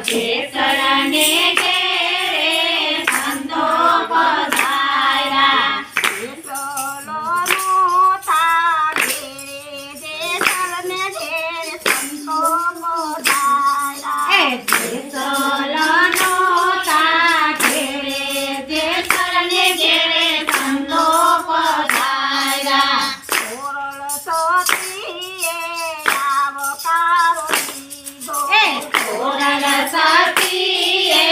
જેસલને ઘેરે સંતો પધાર્યા. જેસલનો થા ઘેરે જેસલને ઘેરે સંતો પધાર્યા. જેસલનો થા ઘેરે જેસલને ઘેરે સંતો પધાર્યા. કોરલ સતીએ આવકારો દીધો. કોરલ સતીએ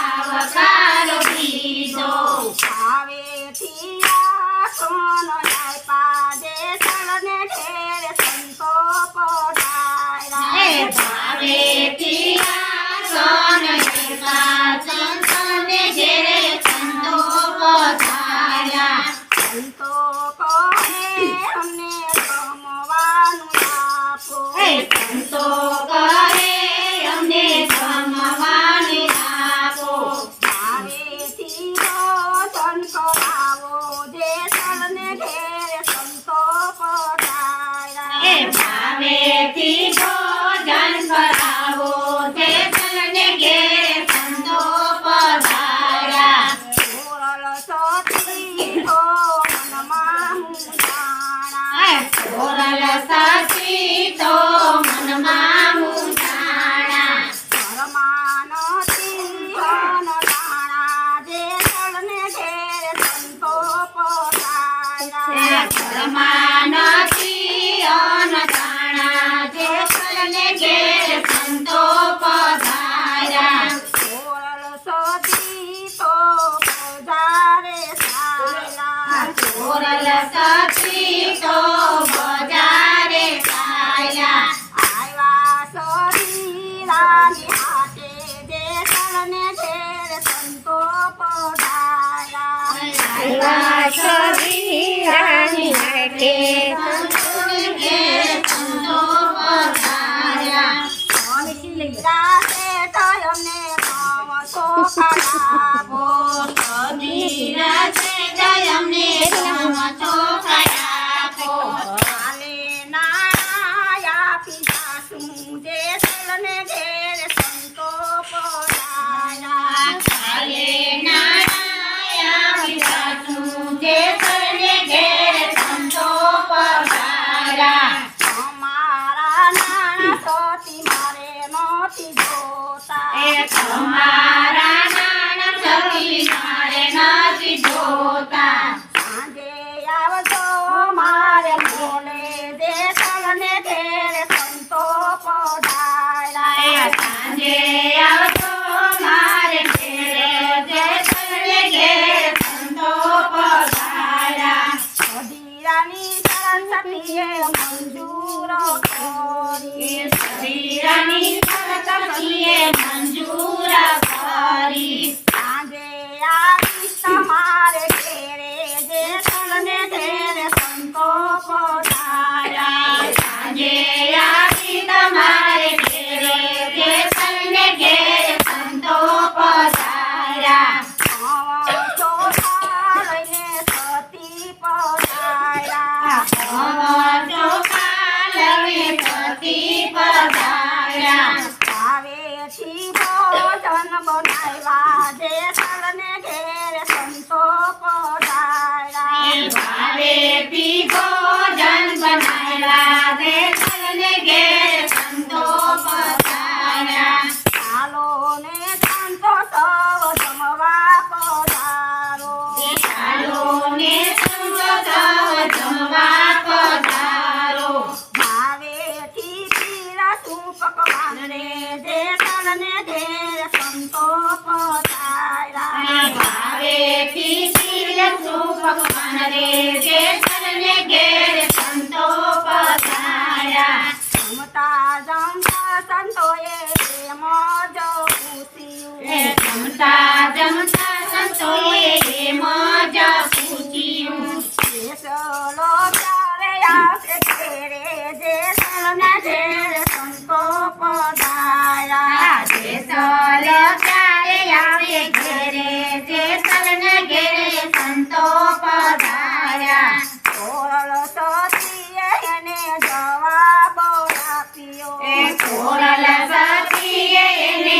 આવકારો દીધો. ભાવેથી આસન આપ્યા જેસલને ઘેરે સંતો પધાર્યા. ભાવેથી આસન આપ્યા જેસલને ઘેરે સંતો પધાર્યા. સંતો કહે અમને જમવાનું આપો. સંતો કહે અમને જમવાનું આપો. ભાવેથી ભોજન કરાવો જેસલને ઘેરે સંતો પધાર્યા. ભાવેથી ભોજન કરાવો જેસલને ઘેરે સંતો પધાર્યા. કોરલ સતી તો મનમાં મૂંઝાણા. કોરલ સતી તો મનમાં મૂંઝાણા. ઘરમાં નથી અન્ન દાણા જેસલને ઘેરે સંતો પધાર્યા. ઘરમાં નથી અન્ન દાણા જેસલને ઘેરે સંતો પધાર્યા. કોરલ સતી તો બજારે ચાલ્યા. કોરલ સતી તો બજારે ચાલ્યા. આવ્યા શરીરાની હાથે જેસલને ઘેરે સંતો પધાર્યા. આવ્યા શરીરાની હાથે સંતોને ઘેરે સંતો પધાર્યા. રાતે તો અમને નવસો ખરાબો. ધીરા છે દયમને સમતો ખરાબો. કાલે નાણાં આપી જાશું જેસલને ઘેરે સંતો પધાર્યા. કાલે નાણાં આપી જાશું જેસલને ઘેરે સંતો પધાર્યા. અમારા નાણાં સતી મારે નહોતી જોતા. તમારા નાણાં સતી મારે નથી જોતા. સાંજે આવજો મારે મોલે જેસલને ઘેરે સંતો પધાર્યા. સાંજે આવજો મારે ઘેરે જેસલને ઘેરે સંતો પધાર્યા. અધીરાની સરસ્વતીએ મંજૂર કરી. શરીરની સરસ્વતીએ મંજૂર કરી. સાંજે આવીશ તમારે ઘેરે જેસલને ઘેરે સંતો પધાર્યા. સાંજે આવી તમારે ઘેરે જેસલને ઘેરે સંતો પધાર્યા. ચોખા લઈને સતી પધાર્યા. ચોખા લઈને સતી પધાર્યા. ભાવેથી ભોજન બનાવ્યા જેસલને ઘેરે સંતો પધાર્યા. ભાવેથી ભોજન બનાવ્યા જેસલને ઘેરે સંતો પધાર્યા. ચાલો ને સંતો સૌ જમવા પધારો. ચાલો ને સંતો સૌ જમવા પધારો. ભાવેથી પીરસું પકવાન રે જેસલને ઘેરે સંતો પધાર્યા. ભાવેથી પીરસું પકવાન રે જેસલને ઘેરે સંતો પધાર્યા. જમતા જમતા સંતોએ મોજ પૂછ્યું. જમતા જમતા સંતોએ મોજ પૂછ્યું. જેસલો ક્યારે આવશે ઘેરે જેસલને ઘેરે સંતો પધાર્યા. જેસલ ક્યારે આવે ઘેરે જેસલને ઘેરે સંતો પધાર્યા. કોરલ સતીએ એને જવાબ આપ્યો. કોરલ સતીએ એને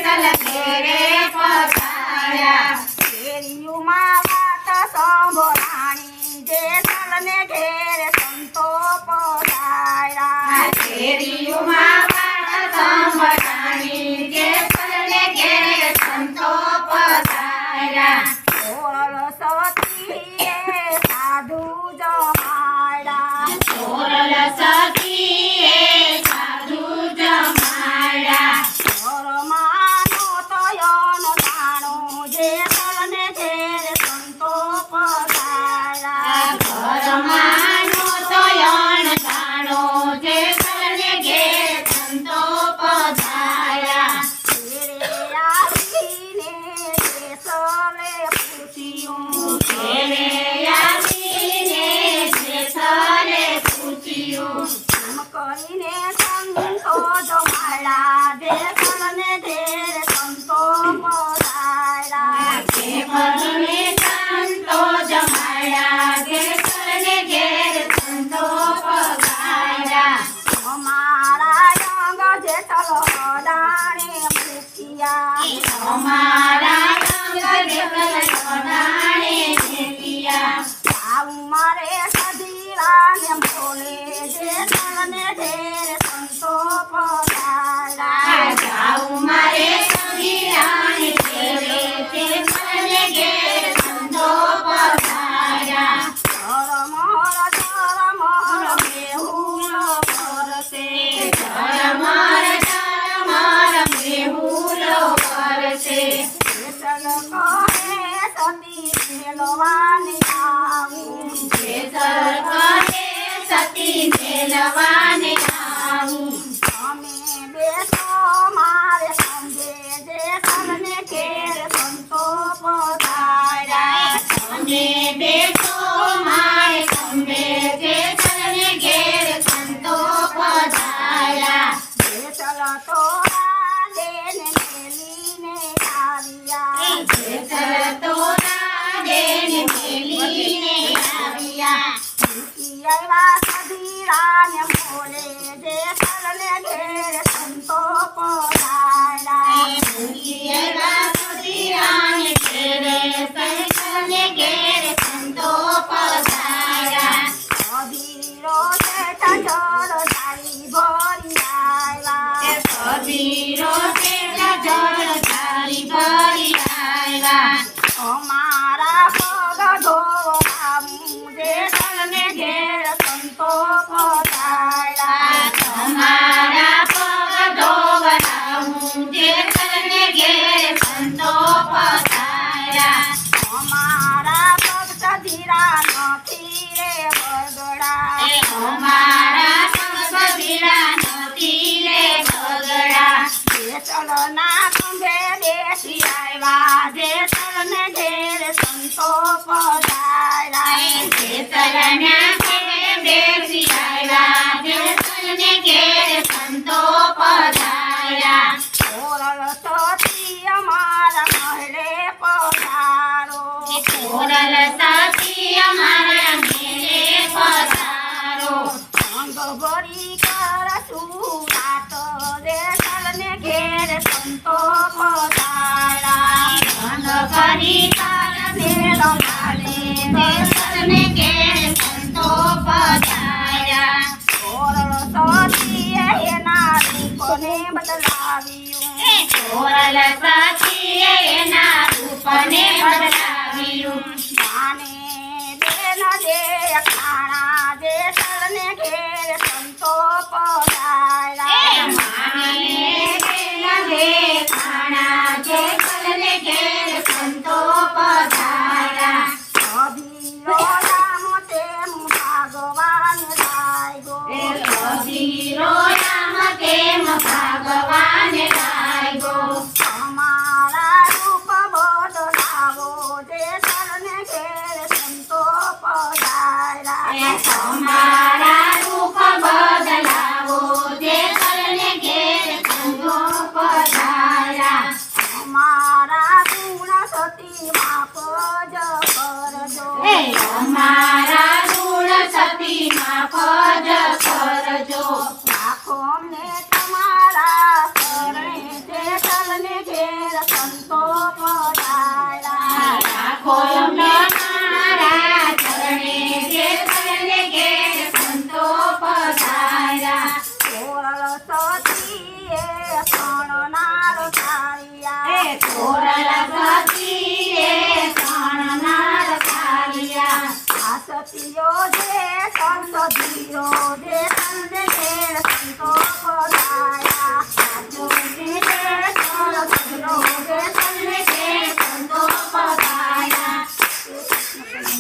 જેસલ ઘેરે પધાર્યા શેરીઓમાં વાત સાંભળાણી જેસલને ઘેર સંતો પધાર્યા શેરીઓમાં વાત સાંભળાણી જેસલને ઘેરે સંતો પધાર્યા ઓરલ સતીએ સાધુ જમાડ્યા ઓરલ સતીએ સાધુ જમાડ્યા પરમાનો તયન જાણો જેસલને ઘેર સંતો પધાર્યા ઘરમાંનો તોયણ જાણો જેસલને ઘેર સંતો પધાર્યા ઘેરે આવીને જેસલે પૂછ્યું ઘેરે આવીને જેસલે પૂછ્યું એમ કરીને સંતો જમાડ્યા જેસલને ઘેર સંતો પધાર્યા કેમ કરીને સંતો જમાડ્યા જેસલને ઘેર સંતો પધાર્યા અમારા અંગ જેસલ દાણે મૂક્યા અમારા રંગ જેસલ સદાણે જેતિયા આવું મારે સધીરાને બોલે જેસલને ઘેર સંતો પધાર્યા જાઉં મારે સગીરાને ઘેરે જેસલને ઘેર સંતો પધાર્યા ધરમર બેહુલ કરશે ધરમર બેહુલો કરશે જેસલ કહે સતી મેલવાની આવું જેસલ કહે સતી મેલવાને આવું અમે બેસો મારે સંગે જેસલને ઘેર સંતો પધાર્યા અમે બેસો મારે ખંભે જેસલને ઘેર સંતો પધાર્યા જેસલ તોરા દેને મેલીને આવ્યા જેસલ તોરા દેને મેલીને આવ્યા આવ્યા સધીરાને બોલે જેસલને ઘેર સંતો પધાર્યા એવા સતીરાને ઘેરે જેસલને ઘેર સંતો પધાર્યા અધીરો શેઠ જળ ધારી ભરી આવ્યા કબીરો તેલા જળ ધારી ભરી આવ્યા અમારા પગ ધોવા જેસલને ઘેર સંતો પધાર્યા તમારા પગ ધોવડાવું જેસલને ઘેર સંતો પધાર્યા અમારા ભક્ત ધીરા નથી રે બગડા અમારા સંગીરા નથી રે બગડા જેસલના ખંભે બેસી આવ્યા જેસલને ઘેર સંતો પધાર્યા જેસલના ઘેરે બેસી આવ્યા જેસલને ઘેર સંતો પધાર્યા ઓરલ સતી અમારા મહેરે પધારો ઓરલ સતી અમારા ઘેરે પધારો અંગ ભરી કરશું રાત જેસલને ઘેર સંતો પધાર્યા અંગ કરી કર મેળ મારે જેસલને ઘેર સંતો પધાર્યા ઓરલ સતીએ એના રૂપને બદલાવ્યું ઓરલ સતીએ એના રૂપને બદલાવ્યું માને બેન દેખાણા જેસલને ઘેર સંતો પધાર્યા માને બેન દેખાણા જેસલને ઘેર સંતો પધાર્યા અધીરો રામ તેમ ભગવાન લાગ્યો કબીરો રામ તેમ ભગવાન લાગ્યો અમારા રૂપ બદલાવો જેસલને ઘેર સંતો પધાર્યા તમારા રૂપ બદલાવો જેસલને ઘેર સંતો પધાર્યા અમારા ગુણ સતી માપ જ કરજો અમારા ઋણ સતી માફ જ કરજો રાખો અમને તમારા શરણે જેસલને ઘેર સતીઓ જે સંસદીઓ જે તને ઘેર